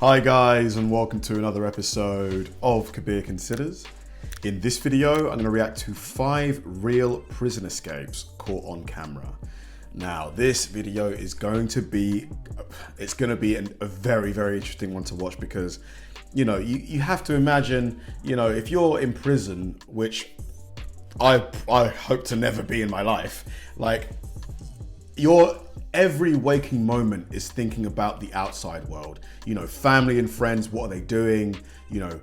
Hi guys, and welcome to another episode of Kabir Considers. In this video, I'm going to react to 5 real prison escapes caught on camera. Now, this video is going to be, a very, very interesting one to watch because, you know, you have to imagine, you know, if you're in prison, which I hope to never be in my life, like, every waking moment is thinking about the outside world. You know, family and friends, what are they doing? You know,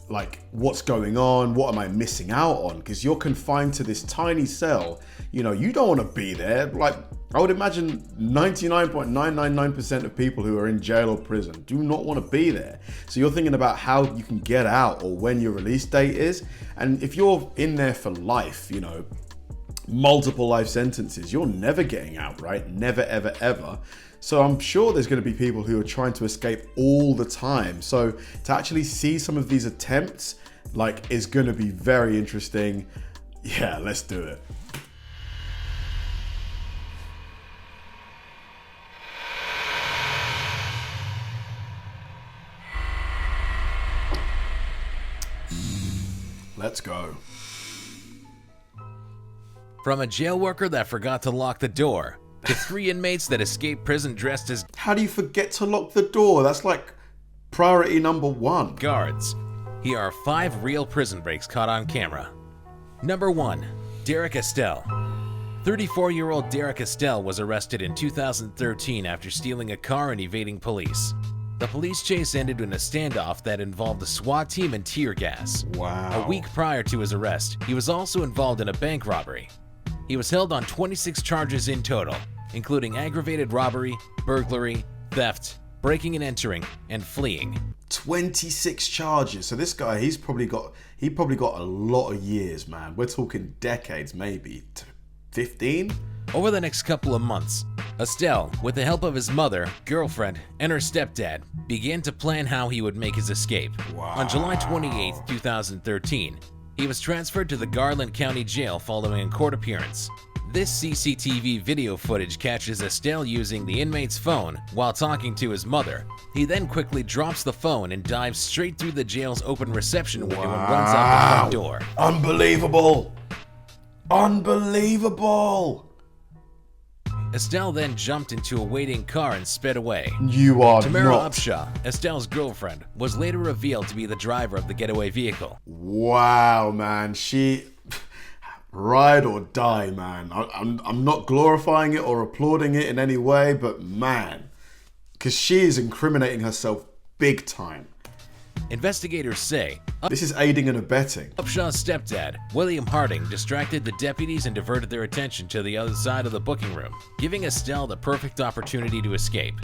like, what's going on? What am I missing out on? Because you're confined to this tiny cell. You know, you don't want to be there. Like, I would imagine 99.999% of people who are in jail or prison do not want to be there. So you're thinking about how you can get out or when your release date is. And if you're in there for life, you know, multiple life sentences, you're never getting out, right? Never, ever, ever. So I'm sure there's going to be people who are trying to escape all the time. So to actually see some of these attempts, like, is going to be very interesting. Yeah, let's do it. Let's go. From a jail worker that forgot to lock the door, to 3 inmates that escaped prison dressed as How do you forget to lock the door? That's like priority number 1. guards, here are 5 real prison breaks caught on camera. Number 1. Derek Estelle. 34-year-old Derek Estelle was arrested in 2013 after stealing a car and evading police. The police chase ended in a standoff that involved a SWAT team and tear gas. Wow. A week prior to his arrest, he was also involved in a bank robbery. He was held on 26 charges in total, including aggravated robbery, burglary, theft, breaking and entering, and fleeing. 26 charges. So this guy, he probably got a lot of years, man. We're talking decades, maybe 15. Over the next couple of months, Estelle, with the help of his mother, girlfriend, and her stepdad, began to plan how he would make his escape. Wow. On July 28, 2013, he was transferred to the Garland County Jail following a court appearance. This CCTV video footage catches Estelle using the inmate's phone while talking to his mother. He then quickly drops the phone and dives straight through the jail's open reception window and runs out the front door. Unbelievable! Unbelievable! Estelle then jumped into a waiting car and sped away. You are Tamara not. Upshaw, Estelle's girlfriend, was later revealed to be the driver of the getaway vehicle. Wow, man. She ride or die, man. I'm not glorifying it or applauding it in any way, but man, because she is incriminating herself big time. Investigators say This is aiding and abetting. Upshaw's stepdad, William Harding, distracted the deputies and diverted their attention to the other side of the booking room, giving Estelle the perfect opportunity to escape.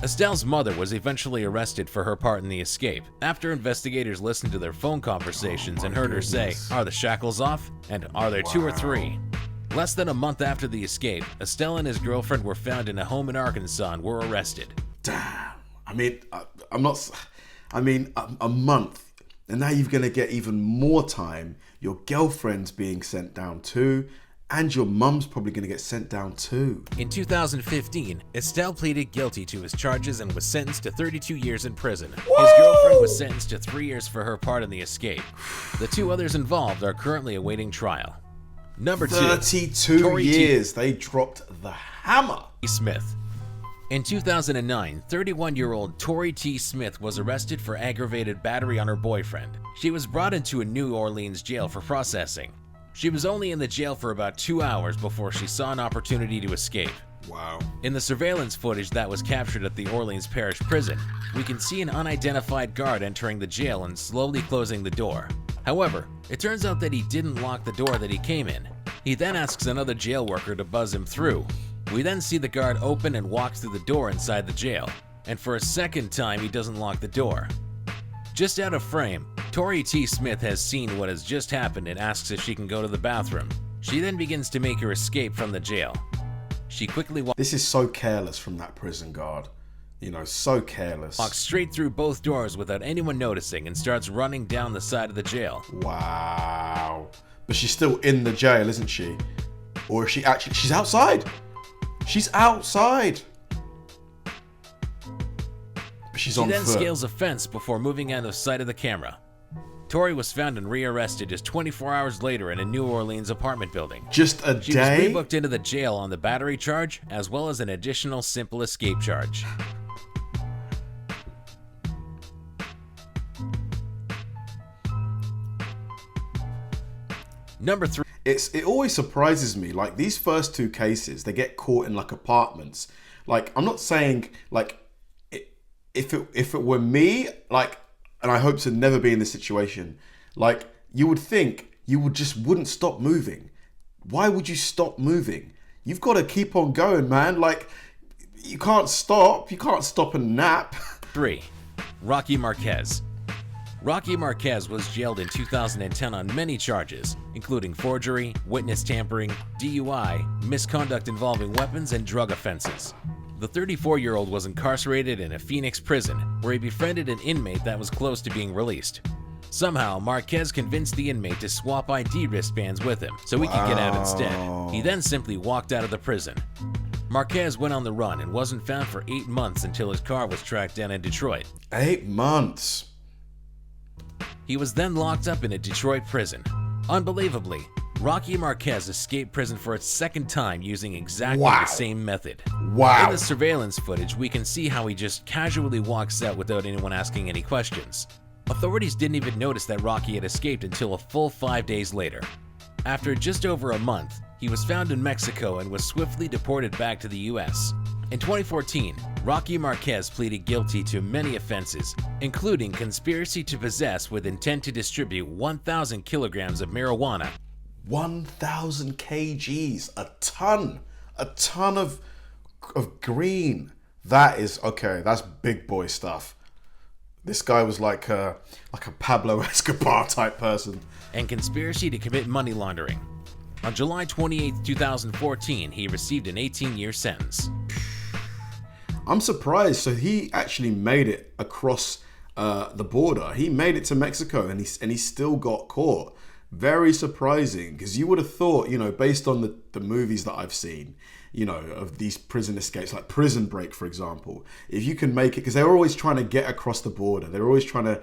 Estelle's mother was eventually arrested for her part in the escape after investigators listened to their phone conversations and heard her say, "Are the shackles off?" and "Are there 2 or 3?" Less than a month after the escape, Estelle and his girlfriend were found in a home in Arkansas and were arrested. Damn. I mean, a month. And now you're going to get even more time. Your girlfriend's being sent down too. And your mum's probably going to get sent down too. In 2015, Estelle pleaded guilty to his charges and was sentenced to 32 years in prison. Woo! His girlfriend was sentenced to 3 years for her part in the escape. The 2 others involved are currently awaiting trial. Number 2. 32 Tory years. They dropped the hammer. T Smith. In 2009, 31-year-old Tory T Smith was arrested for aggravated battery on her boyfriend. She was brought into a New Orleans jail for processing. She was only in the jail for about 2 hours before she saw an opportunity to escape. Wow. In the surveillance footage that was captured at the Orleans Parish Prison, we can see an unidentified guard entering the jail and slowly closing the door. However, it turns out that he didn't lock the door that he came in. He then asks another jail worker to buzz him through. We then see the guard open and walk through the door inside the jail, and for a second time he doesn't lock the door. Just out of frame, Tory T Smith has seen what has just happened and asks if she can go to the bathroom. She then begins to make her escape from the jail. She quickly This is so careless from that prison guard. You know, so careless. walks straight through both doors without anyone noticing and starts running down the side of the jail. Wow. But she's still in the jail, isn't she? Or is she actually... She's outside! She's outside! She's She on then foot. scales a fence before moving out of sight of the camera. Tory was found and rearrested just 24 hours later in a New Orleans apartment building. Just a She day? was rebooked into the jail on the battery charge as well as an additional simple escape charge. Number 3. It always surprises me, like these first two cases, they get caught in like apartments. Like, I'm not saying like if it were me, like, and I hope to never be in this situation, like you would think you wouldn't stop moving. Why would you stop moving? You've got to keep on going, man. Like, you can't stop and nap. 3. Rocky Marquez. Rocky Marquez was jailed in 2010 on many charges, including forgery, witness tampering, DUI, misconduct involving weapons, and drug offenses. The 34-year-old was incarcerated in a Phoenix prison where he befriended an inmate that was close to being released. Somehow, Marquez convinced the inmate to swap ID wristbands with him so he could get out instead. He then simply walked out of the prison. Marquez went on the run and wasn't found for 8 months until his car was tracked down in Detroit. 8 months. He was then locked up in a Detroit prison. Unbelievably, Rocky Marquez escaped prison for its second time using exactly the same method. Wow. In the surveillance footage, we can see how he just casually walks out without anyone asking any questions. Authorities didn't even notice that Rocky had escaped until a full 5 days later. After just over a month, he was found in Mexico and was swiftly deported back to the US. In 2014, Rocky Marquez pleaded guilty to many offenses, including conspiracy to possess with intent to distribute 1,000 kilograms of marijuana. 1,000 kgs, a ton of green. That is, okay, that's big boy stuff. This guy was like a Pablo Escobar type person. And conspiracy to commit money laundering. On July 28, 2014, he received an 18-year sentence. I'm surprised. So he actually made it across the border. He made it to Mexico and he still got caught. Very surprising, because you would have thought, based on the movies that I've seen, of these prison escapes, like Prison Break, for example, if you can make it, because they're always trying to get across the border. They're always trying to,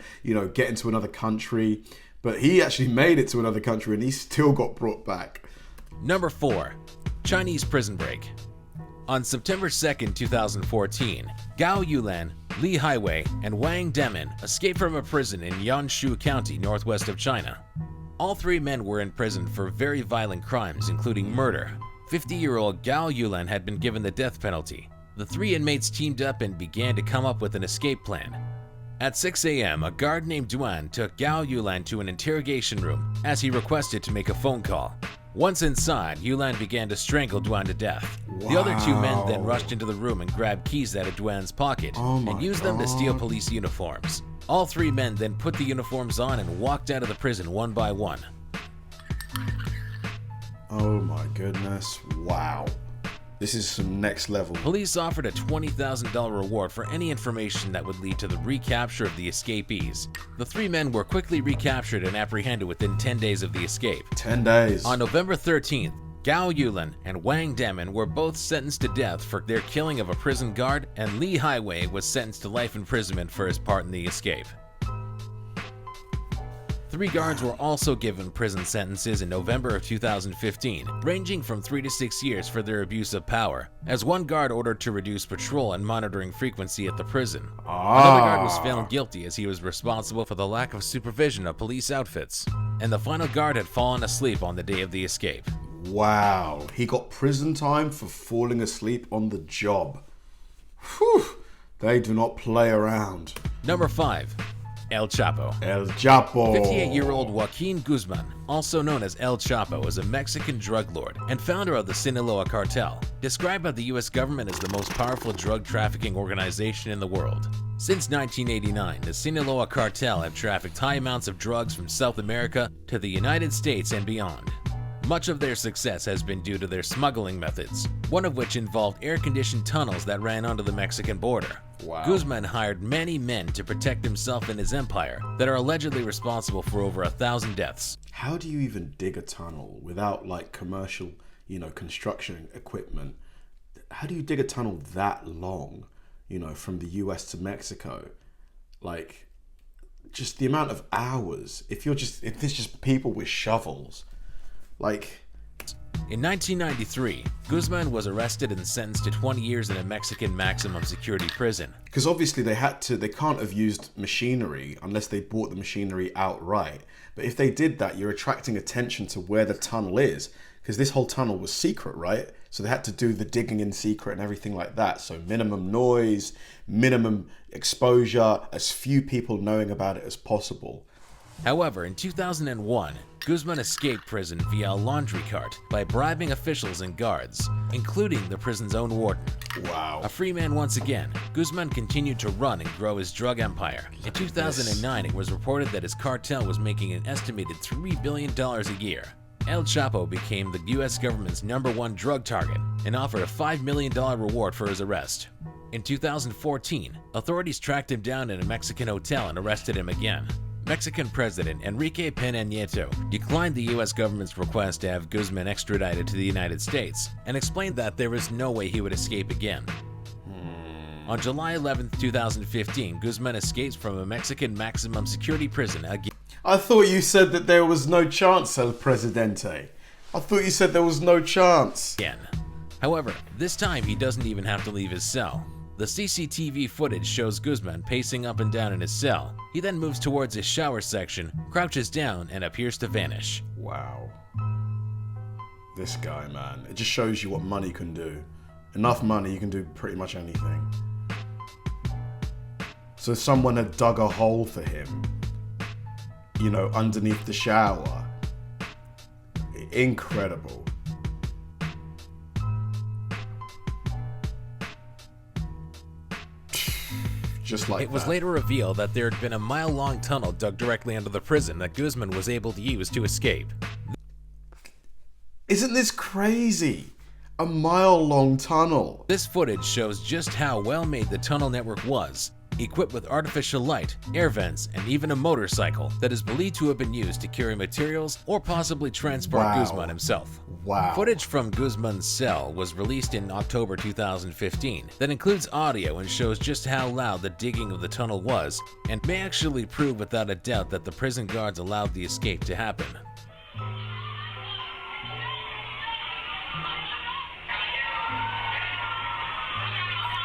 get into another country. But he actually made it to another country and he still got brought back. Number 4. Chinese Prison Break. On September 2nd, 2014, Gao Yulan, Li Highway, and Wang Demin escaped from a prison in Yanshu County, northwest of China. All 3 men were in prison for very violent crimes, including murder. 50-year-old Gao Yulan had been given the death penalty. The 3 inmates teamed up and began to come up with an escape plan. At 6 a.m., a guard named Duan took Gao Yulan to an interrogation room as he requested to make a phone call. Once inside, Yulan began to strangle Duan to death. Wow. The other 2 men then rushed into the room and grabbed keys out of Duan's pocket and used them to steal police uniforms. All 3 men then put the uniforms on and walked out of the prison one by one. Oh my goodness. Wow. This is some next level. Police offered a $20,000 reward for any information that would lead to the recapture of the escapees. The 3 men were quickly recaptured and apprehended within 10 days of the escape. 10 days. On November 13th, Gao Yulan and Wang Demin were both sentenced to death for their killing of a prison guard, and Li Highway was sentenced to life imprisonment for his part in the escape. 3 guards were also given prison sentences in November of 2015, ranging from 3 to 6 years for their abuse of power, as one guard ordered to reduce patrol and monitoring frequency at the prison. Another guard was found guilty as he was responsible for the lack of supervision of police outfits, and the final guard had fallen asleep on the day of the escape. Wow. He got prison time for falling asleep on the job. Whew. They do not play around. Number 5. El Chapo. El Chapo. 58-year-old Joaquin Guzman, also known as El Chapo, is a Mexican drug lord and founder of the Sinaloa cartel, described by the US government as the most powerful drug trafficking organization in the world. Since 1989, the Sinaloa cartel have trafficked high amounts of drugs from South America to the United States and beyond. Much of their success has been due to their smuggling methods, one of which involved air-conditioned tunnels that ran onto the Mexican border. Wow. Guzman hired many men to protect himself and his empire that are allegedly responsible for over 1,000 deaths. How do you even dig a tunnel without like commercial, construction equipment? How do you dig a tunnel that long? you know, from the US to Mexico. Like, just the amount of hours. If there's just people with shovels, like. In 1993, Guzman was arrested and sentenced to 20 years in a Mexican maximum security prison. Because obviously they can't have used machinery unless they bought the machinery outright. But if they did that, you're attracting attention to where the tunnel is. Because this whole tunnel was secret, right? So they had to do the digging in secret and everything like that. So minimum noise, minimum exposure, as few people knowing about it as possible. However, in 2001, Guzman escaped prison via a laundry cart by bribing officials and guards, including the prison's own warden. Wow. A free man once again, Guzman continued to run and grow his drug empire. In 2009, it was reported that his cartel was making an estimated $3 billion a year. El Chapo became the US government's #1 drug target and offered a $5 million reward for his arrest. In 2014, authorities tracked him down in a Mexican hotel and arrested him again. Mexican President Enrique Pena Nieto declined the US government's request to have Guzman extradited to the United States and explained that there was no way he would escape again. On July 11, 2015, Guzman escapes from a Mexican maximum security prison again. I thought you said that there was no chance, El Presidente. I thought you said there was no chance. However, this time he doesn't even have to leave his cell. The CCTV footage shows Guzman pacing up and down in his cell. He then moves towards his shower section, crouches down, and appears to vanish. Wow. This guy, man. It just shows you what money can do. Enough money, you can do pretty much anything. So if someone had dug a hole for him, you know, underneath the shower. Incredible. Just like it was later revealed that there had been a mile-long tunnel dug directly under the prison that Guzman was able to use to escape. Isn't this crazy? A mile-long tunnel. This footage shows just how well-made the tunnel network was, equipped with artificial light, air vents, and even a motorcycle that is believed to have been used to carry materials or possibly transport Guzman himself. Wow. Footage from Guzman's cell was released in October 2015 that includes audio and shows just how loud the digging of the tunnel was, and may actually prove without a doubt that the prison guards allowed the escape to happen.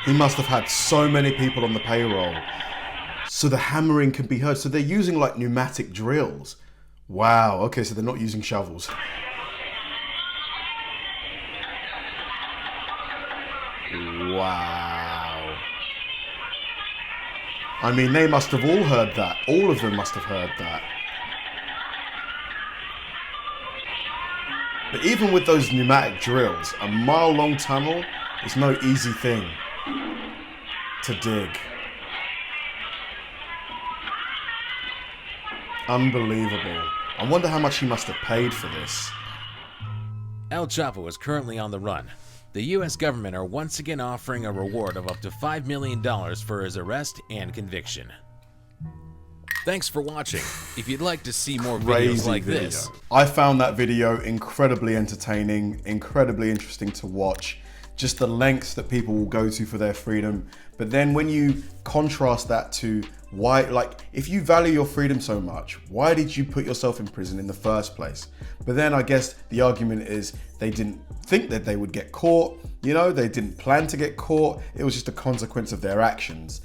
He must have had so many people on the payroll, so the hammering can be heard. So they're using like pneumatic drills. Wow, okay, so they're not using shovels. Wow. I mean, they must have all heard that. All of them must have heard that. But even with those pneumatic drills, a mile-long tunnel is no easy thing to dig. Unbelievable. I wonder how much he must have paid for this. El Chapo is currently on the run. The US government are once again offering a reward of up to $5 million for his arrest and conviction. Thanks for watching. If you'd like to see more videos like this. I found that video incredibly entertaining, incredibly interesting to watch. Just the lengths that people will go to for their freedom. But then when you contrast that to why, like, if you value your freedom so much, why did you put yourself in prison in the first place? But then I guess the argument is they didn't think that they would get caught, you know, they didn't plan to get caught. It was just a consequence of their actions.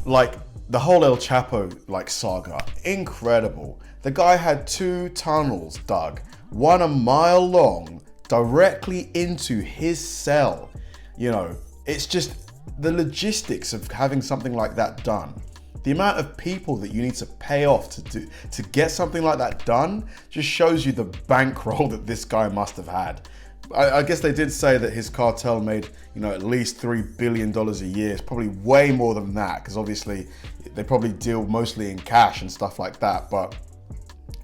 Like the whole El Chapo like saga, incredible. The guy had 2 tunnels dug, one a mile long, directly into his cell. You know, it's just the logistics of having something like that done. The amount of people that you need to pay off to get something like that done just shows you the bankroll that this guy must have had. I guess they did say that his cartel made, you know, at least $3 billion a year. It's probably way more than that because obviously they probably deal mostly in cash and stuff like that. But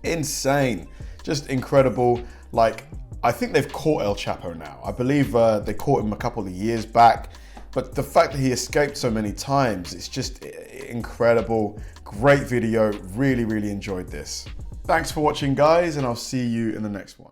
insane, just incredible. Like, I think they've caught El Chapo now. I believe they caught him a couple of years back. But the fact that he escaped so many times, it's just incredible. Great video. Really, really enjoyed this. Thanks for watching, guys, and I'll see you in the next one.